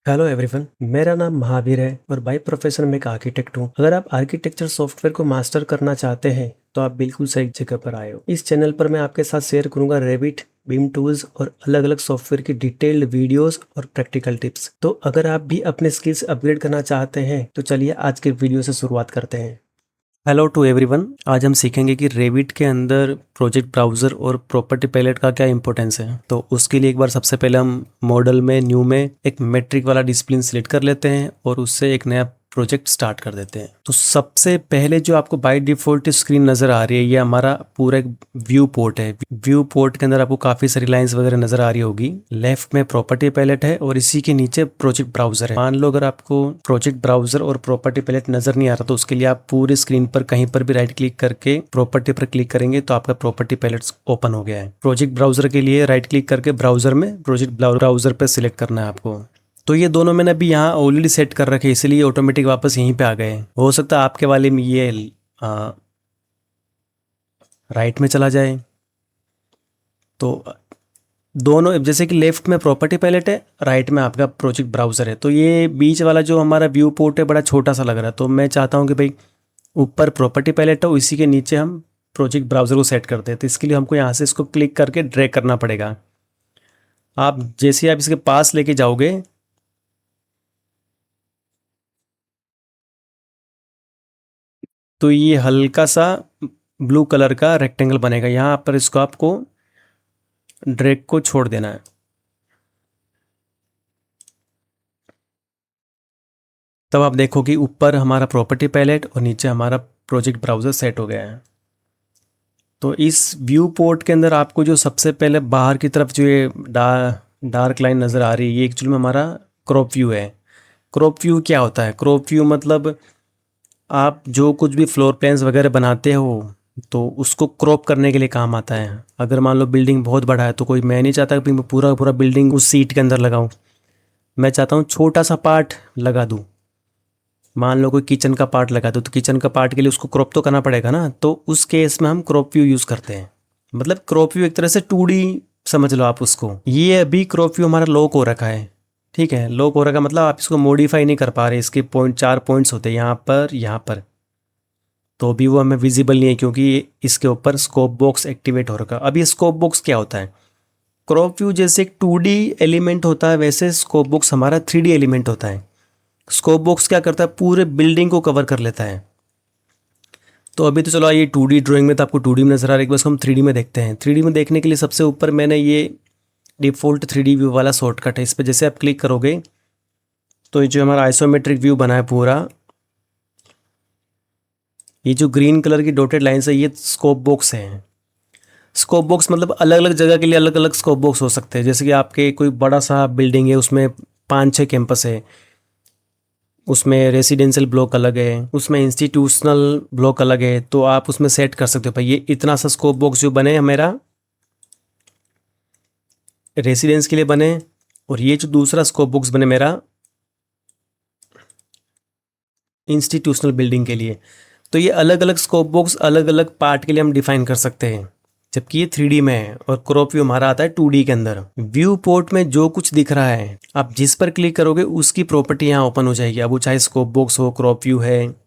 Hello everyone, मेरा नाम महावीर है और बाय प्रोफेशन में एक आर्किटेक्ट हूँ। अगर आप आर्किटेक्चर सॉफ्टवेयर को मास्टर करना चाहते हैं तो आप बिल्कुल सही जगह पर आए हो। इस चैनल पर मैं आपके साथ शेयर करूंगा रेविट, बीम टूल्स और अलग अलग सॉफ्टवेयर की डिटेल्ड वीडियोस और प्रैक्टिकल टिप्स। तो अगर आप भी अपने स्किल्स अपग्रेड करना चाहते हैं तो चलिए आज के वीडियो से शुरुआत करते हैं। हेलो टू एवरीवन, आज हम सीखेंगे कि रेविट के अंदर प्रोजेक्ट ब्राउज़र और प्रॉपर्टी पैलेट का क्या इंपॉर्टेंस है। तो उसके लिए एक बार सबसे पहले हम मॉडल में न्यू में एक मेट्रिक वाला डिसिप्लिन सिलेक्ट कर लेते हैं और उससे एक नया प्रोजेक्ट स्टार्ट कर देते हैं। तो सबसे पहले जो आपको बाय डिफ़ॉल्ट स्क्रीन नज़र आ रही है ये हमारा पूरा एक व्यू पोर्ट है। व्यू पोर्ट के अंदर आपको काफ़ी सारी लाइंस वगैरह नज़र आ रही होगी। लेफ्ट में प्रॉपर्टी पैलेट है और इसी के नीचे प्रोजेक्ट ब्राउज़र है। मान लो अगर आपको प्रोजेक्ट ब्राउज़र और प्रॉपर्टी पैलेट नज़र नहीं आ रहा तो उसके लिए आप पूरी स्क्रीन पर कहीं पर भी राइट क्लिक करके प्रॉपर्टी पर क्लिक करेंगे तो आपका प्रॉपर्टी पैलेट ओपन हो गया है। प्रोजेक्ट ब्राउज़र के लिए राइट क्लिक करके ब्राउज़र में प्रोजेक्ट ब्राउज़र पर सिलेक्ट करना है आपको। तो ये दोनों मैंने अभी यहाँ ऑलरेडी सेट कर रखे इसलिए ऑटोमेटिक वापस यहीं पे आ गए। हो सकता है आपके वाले में ये राइट में चला जाए। तो दोनों जैसे कि लेफ्ट में प्रॉपर्टी पैलेट है, राइट में आपका प्रोजेक्ट ब्राउज़र है। तो ये बीच वाला जो हमारा व्यू पोर्ट है बड़ा छोटा सा लग रहा है। तो मैं चाहता हूँ कि भाई ऊपर प्रॉपर्टी पैलेट हो, इसी के नीचे हम प्रोजेक्ट ब्राउज़र को सेट करते हैं। तो इसके लिए हमको यहाँ से इसको क्लिक करके ड्रैग करना पड़ेगा। आप जैसे आप इसके पास लेके जाओगे तो ये हल्का सा ब्लू कलर का रेक्टेंगल बनेगा। यहाँ पर इसको आपको ड्रैग को छोड़ देना है। तब आप देखो कि ऊपर हमारा प्रॉपर्टी पैलेट और नीचे हमारा प्रोजेक्ट ब्राउज़र सेट हो गया है। तो इस व्यू पोर्ट के अंदर आपको जो सबसे पहले बाहर की तरफ जो ये डार्क लाइन नज़र आ रही है ये एक्चुअली में हमारा क्रॉप व्यू है। क्रॉप व्यू क्या होता है? क्रॉप व्यू मतलब आप जो कुछ भी फ्लोर प्लान्स वगैरह बनाते हो तो उसको क्रॉप करने के लिए काम आता है। अगर मान लो बिल्डिंग बहुत बड़ा है तो कोई, मैं नहीं चाहता कि मैं पूरा पूरा बिल्डिंग उस सीट के अंदर लगाऊं। मैं चाहता हूँ छोटा सा पार्ट लगा दूँ। मान लो कोई किचन का पार्ट लगा दो तो किचन का पार्ट के लिए उसको क्रॉप तो करना पड़ेगा ना। तो उस केस में हम क्रॉप व्यू यूज़ करते हैं। मतलब क्रॉप व्यू एक तरह से 2D समझ लो आप उसको। ये अभी क्रॉप व्यू हमारा लॉक हो रखा है, ठीक है। लॉक हो रखा मतलब आप इसको मॉडिफाई नहीं कर पा रहे। इसके पॉइंट 4 पॉइंट्स होते हैं यहाँ पर। तो अभी वो हमें विजिबल नहीं है क्योंकि इसके ऊपर स्कोप बॉक्स एक्टिवेट हो रखा। अब ये स्कोप बॉक्स क्या होता है? क्रॉप व्यू जैसे एक 2D एलिमेंट होता है वैसे स्कोप बॉक्स हमारा 3D एलिमेंट होता है। स्कोप बॉक्स क्या करता है? पूरे बिल्डिंग को कवर कर लेता है। तो अभी तो चलो ये 2D ड्राइंग में तो आपको 2D में नजर आ रहा है, बस हम 3D में देखते हैं। 3D में देखने के लिए सबसे ऊपर मैंने ये डिफ़ॉल्ट 3D व्यू वाला शॉर्टकट है, इस पर जैसे आप क्लिक करोगे तो ये जो हमारा आइसोमेट्रिक व्यू बना है पूरा, ये जो ग्रीन कलर की डॉटेड लाइन्स है ये स्कोप बॉक्स है। स्कोप बॉक्स मतलब अलग अलग जगह के लिए अलग अलग स्कोप बॉक्स हो सकते हैं। जैसे कि आपके कोई बड़ा सा बिल्डिंग है उसमें 5-6 कैंपस है, उसमें रेसिडेंशियल ब्लॉक अलग है, उसमें इंस्टीट्यूशनल ब्लॉक अलग है। तो आप उसमें सेट कर सकते हो भाई ये इतना सा स्कोप बॉक्स जो बने मेरा रेसिडेंस के लिए बने और ये जो दूसरा स्कोप बॉक्स बने मेरा इंस्टीट्यूशनल बिल्डिंग के लिए। तो ये अलग अलग स्कोप बॉक्स अलग अलग पार्ट के लिए हम डिफाइन कर सकते हैं, जबकि ये 3D में है और क्रॉप व्यू हमारा आता है 2D के अंदर। व्यू पोर्ट में जो कुछ दिख रहा है आप जिस पर क्लिक करोगे उसकी प्रॉपर्टी यहाँ ओपन हो जाएगी। अब वो चाहे स्कोप बॉक्स हो, क्रॉप व्यू है,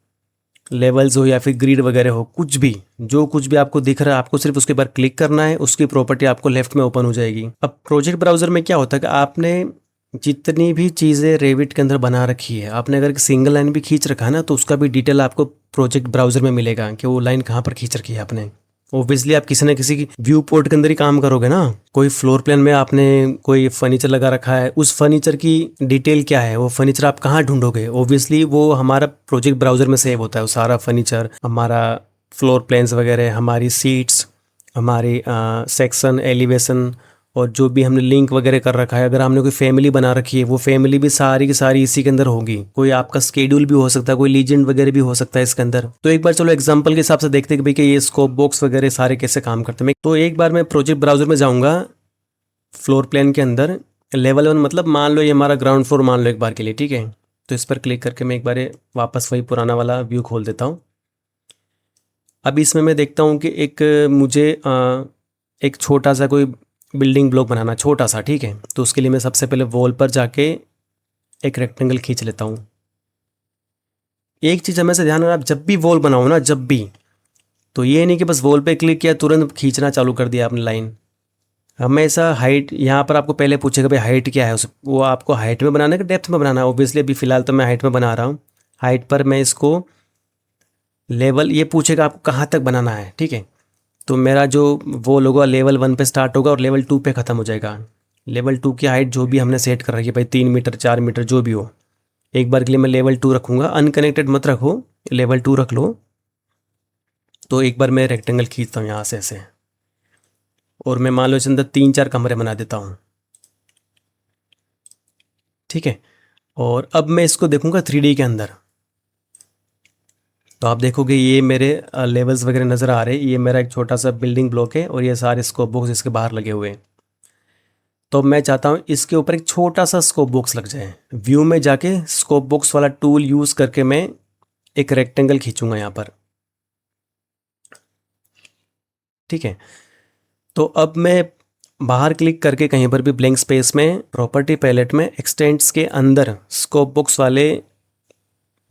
लेवल्स हो या फिर ग्रिड वगैरह हो, कुछ भी जो कुछ भी आपको दिख रहा है आपको सिर्फ उसके ऊपर क्लिक करना है, उसकी प्रॉपर्टी आपको लेफ्ट में ओपन हो जाएगी। अब प्रोजेक्ट ब्राउजर में क्या होता है कि आपने जितनी भी चीज़ें रेविट के अंदर बना रखी है, आपने अगर सिंगल लाइन भी खींच रखा है ना तो उसका भी डिटेल आपको प्रोजेक्ट ब्राउजर में मिलेगा कि वो लाइन कहाँ पर खींच रखी है आपने। ऑब्वियसली आप किसी न किसी की व्यू पोर्ट के अंदर ही काम करोगे ना। कोई फ्लोर प्लान में आपने कोई फर्नीचर लगा रखा है, उस फर्नीचर की डिटेल क्या है, वो फर्नीचर आप कहाँ ढूंढोगे? ऑब्वियसली वो हमारा प्रोजेक्ट ब्राउजर में सेव होता है। वो सारा फर्नीचर, हमारा फ्लोर प्लान्स वगैरह, हमारी सीट्स, हमारी सेक्शन एलिवेशन और जो भी हमने लिंक वगैरह कर रखा है। अगर हमने कोई फैमिली बना रखी है वो फैमिली भी सारी की सारी इसी के अंदर होगी। कोई आपका स्केड्यूल भी हो सकता है, कोई लीजेंड वगैरह भी हो सकता है इसके अंदर। तो एक बार चलो एग्जांपल के हिसाब से देखते हैं कि भाई कि ये स्कोप बॉक्स वगैरह सारे कैसे काम करते हैं। तो एक बार मैं प्रोजेक्ट ब्राउजर में जाऊँगा, फ्लोर प्लान के अंदर लेवल 1 मतलब मान लो ये हमारा ग्राउंड फ्लोर मान लो एक बार के लिए, ठीक है। तो इस पर क्लिक करके मैं एक बार वापस वही पुराना वाला व्यू खोल देता हूँ। अब इसमें मैं देखता हूँ कि एक मुझे एक छोटा सा कोई बिल्डिंग ब्लॉक बनाना, छोटा सा, ठीक है। तो उसके लिए मैं सबसे पहले वॉल पर जाके एक रेक्टेंगल खींच लेता हूँ। एक चीज़ हमें से ध्यान रखना, आप जब भी वॉल बनाओ ना, जब भी, तो ये नहीं कि बस वॉल पे क्लिक किया तुरंत खींचना चालू कर दिया आपने लाइन। हमेशा हाइट, यहाँ पर आपको पहले पूछेगा भाई हाइट क्या है, उस वो आपको हाइट में बनाना है कि डेप्थ में बनाना है। ऑब्वियसली अभी फ़िलहाल तो मैं हाइट में बना रहा हूँ। हाइट पर मैं इसको लेवल, ये पूछेगा आपको कहाँ तक बनाना है, ठीक है। तो मेरा जो वो होगा लेवल 1 पे स्टार्ट होगा और लेवल 2 पे ख़त्म हो जाएगा। लेवल 2 की हाइट जो भी हमने सेट कर रखी है भाई, 3 मीटर 4 मीटर जो भी हो, एक बार के लिए मैं लेवल 2 रखूँगा। अनकनेक्टेड मत रखो, लेवल 2 रख लो। तो एक बार मैं रेक्टेंगल खींचता हूँ यहाँ से ऐसे, और मैं मान लो इसके अंदर 3-4 कमरे बना देता हूँ, ठीक है। और अब मैं इसको देखूँगा 3D के अंदर, तो आप देखोगे ये मेरे लेवल्स वगैरह नज़र आ रहे हैं। ये मेरा एक छोटा सा बिल्डिंग ब्लॉक है और ये सारे स्कोप बॉक्स इसके बाहर लगे हुए हैं। तो मैं चाहता हूँ इसके ऊपर एक छोटा सा स्कोप बॉक्स लग जाए। व्यू में जाके स्कोप बॉक्स वाला टूल यूज़ करके मैं एक रेक्टेंगल खींचूंगा यहाँ पर, ठीक है। तो अब मैं बाहर क्लिक करके कहीं पर भी ब्लैंक स्पेस में प्रॉपर्टी पैलेट में एक्सटेंड्स के अंदर स्कोप बॉक्स वाले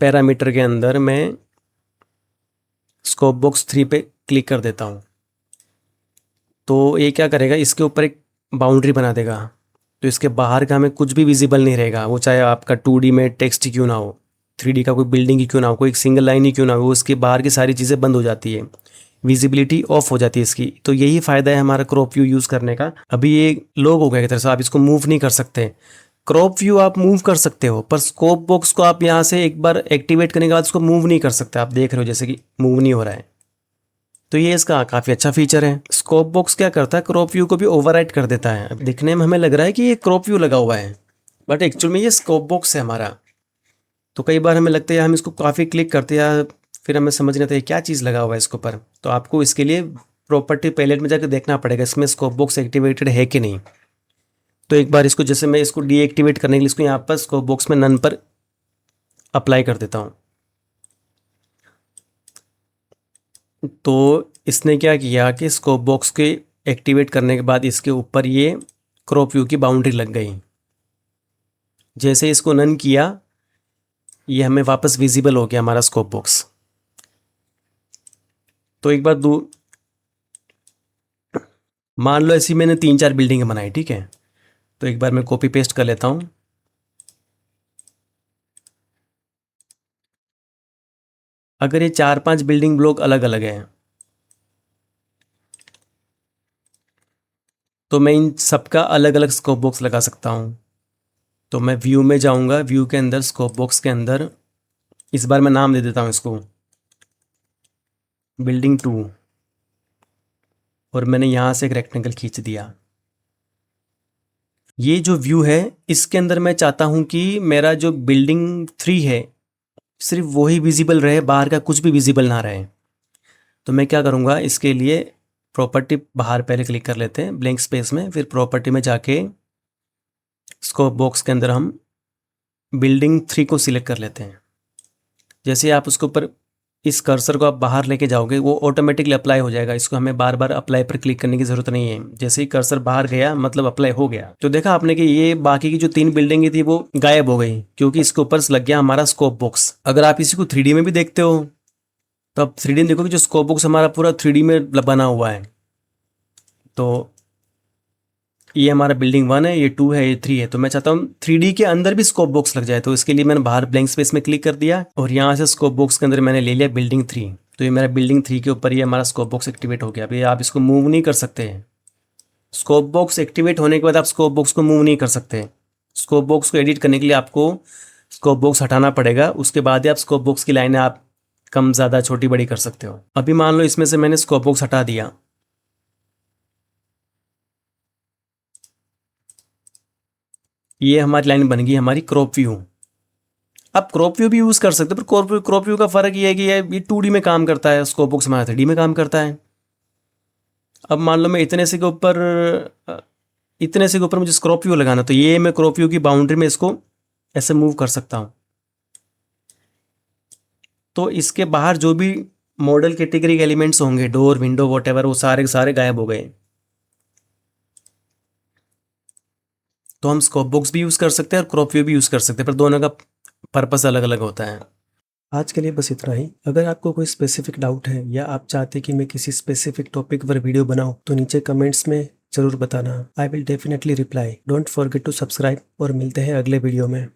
पैरामीटर के अंदर मैं स्कोप बॉक्स 3 पे क्लिक कर देता हूँ। तो ये क्या करेगा, इसके ऊपर एक बाउंड्री बना देगा। तो इसके बाहर का हमें कुछ भी विजिबल नहीं रहेगा, वो चाहे आपका 2D में टेक्स्ट ही क्यों ना हो, 3D का कोई बिल्डिंग ही क्यों ना हो, कोई सिंगल लाइन ही क्यों ना हो, उसके बाहर की सारी चीज़ें बंद हो जाती है, विजिबिलिटी ऑफ हो जाती है इसकी। तो यही फ़ायदा है हमारा क्रॉप व्यू यूज़ करने का। अभी ये लोग हो गया की तरह से, आप इसको मूव नहीं कर सकते। क्रॉप व्यू आप मूव कर सकते हो, पर स्कोप बॉक्स को आप यहाँ से एक बार एक्टिवेट करने के बाद उसको मूव नहीं कर सकते। आप देख रहे हो जैसे कि मूव नहीं हो रहा है। तो ये इसका काफ़ी अच्छा फीचर है। स्कोप बॉक्स क्या करता है, क्रॉप व्यू को भी ओवरराइड कर देता है। अब दिखने में हमें लग रहा है कि ये क्रॉप व्यू लगा हुआ है, बट एक्चुअल में ये स्कोप बॉक्स है हमारा। तो कई बार हमें लगता है हम इसको काफ़ी क्लिक करते हैं, फिर हमें समझ नहीं आता है क्या चीज़ लगा हुआ है इसके ऊपर। तो आपको इसके लिए प्रॉपर्टी पैलेट में जाकर देखना पड़ेगा इसमें स्कोप बॉक्स एक्टिवेटेड है कि नहीं। तो एक बार इसको, जैसे मैं इसको डीएक्टिवेट करने के लिए इसको यहाँ पर स्कोप बॉक्स में नन पर अप्लाई कर देता हूँ। तो इसने क्या किया कि स्कोप बॉक्स के एक्टिवेट करने के बाद इसके ऊपर ये क्रॉप व्यू की बाउंड्री लग गई। जैसे इसको नन किया, ये हमें वापस विजिबल हो गया हमारा स्कोप बॉक्स। तो एक बार मान लो ऐसी मैंने 3-4 बिल्डिंगें बनाई, ठीक है। तो एक बार मैं कॉपी पेस्ट कर लेता हूँ। अगर ये 4-5 बिल्डिंग ब्लॉक अलग अलग हैं, तो मैं इन सबका अलग अलग स्कोप बॉक्स लगा सकता हूँ। तो मैं व्यू में जाऊँगा, व्यू के अंदर स्कोप बॉक्स के अंदर इस बार मैं नाम दे देता हूँ इसको बिल्डिंग 2, और मैंने यहाँ से एक रेक्टेंगल खींच दिया। ये जो व्यू है इसके अंदर मैं चाहता हूँ कि मेरा जो बिल्डिंग 3 है सिर्फ वही विजिबल रहे, बाहर का कुछ भी विजिबल ना रहे। तो मैं क्या करूँगा, इसके लिए प्रॉपर्टी बाहर पहले क्लिक कर लेते हैं ब्लैंक स्पेस में, फिर प्रॉपर्टी में जाके स्कोप बॉक्स के अंदर हम बिल्डिंग 3 को सिलेक्ट कर लेते हैं। जैसे आप उसके ऊपर इस कर्सर को आप बाहर लेके जाओगे वो ऑटोमेटिकली अप्लाई हो जाएगा। इसको हमें बार बार अप्लाई पर क्लिक करने की ज़रूरत नहीं है। जैसे ही कर्सर बाहर गया मतलब अप्लाई हो गया। तो देखा आपने कि ये बाकी की जो 3 बिल्डिंगें थी वो गायब हो गई, क्योंकि इसके ऊपर लग गया हमारा स्कोप बॉक्स। अगर आप इसी को 3D में भी देखते हो तो आप 3D में देखोगे जो स्कोप बॉक्स हमारा पूरा 3D में बना हुआ है। तो ये हमारा बिल्डिंग 1 है, ये 2 है, ये 3 है। तो मैं चाहता हूँ 3D के अंदर भी स्कोप बॉक्स लग जाए। तो इसके लिए मैंने बाहर ब्लैंक स्पेस में क्लिक कर दिया और यहाँ से स्कोप बॉक्स के अंदर मैंने ले लिया बिल्डिंग 3। तो ये मेरा बिल्डिंग 3 के ऊपर ये हमारा स्कोप बॉक्स एक्टिवेट हो गया। अभी आप इसको मूव नहीं कर सकते। स्कोप बॉक्स एक्टिवेट होने के बाद आप स्कोप बॉक्स को मूव नहीं कर सकते। स्कोप बॉक्स को एडिट करने के लिए आपको स्कोप बॉक्स हटाना पड़ेगा, उसके बाद ही आप स्कोप बॉक्स की लाइनें आप कम ज़्यादा छोटी बड़ी कर सकते हो। अभी मान लो इसमें से मैंने स्कोप बॉक्स हटा दिया, ये हमारी लाइन बन गई हमारी क्रॉप व्यू। आप क्रॉप व्यू भी यूज़ कर सकते हो, पर क्रॉप व्यू का फ़र्क ये है कि ये 2D में काम करता है, स्कोप बॉक्स हमारा 3D में काम करता है। अब मान लो मैं इतने से के ऊपर मुझे क्रॉप व्यू लगाना, तो ये मैं क्रॉप व्यू की बाउंड्री में इसको ऐसे मूव कर सकता हूँ। तो इसके बाहर जो भी मॉडल कैटेगरी के एलिमेंट्स होंगे, डोर विंडो वॉट एवर, वो सारे के सारे गायब हो गए। तो हम स्कोप बॉक्स भी यूज़ कर सकते हैं और क्रॉप व्यू भी यूज़ कर सकते हैं, पर दोनों का पर्पस अलग अलग होता है। आज के लिए बस इतना ही। अगर आपको कोई स्पेसिफिक डाउट है या आप चाहते हैं कि मैं किसी स्पेसिफिक टॉपिक पर वीडियो बनाऊं तो नीचे कमेंट्स में ज़रूर बताना। I will definitely reply. Don't forget to subscribe और मिलते हैं अगले वीडियो में।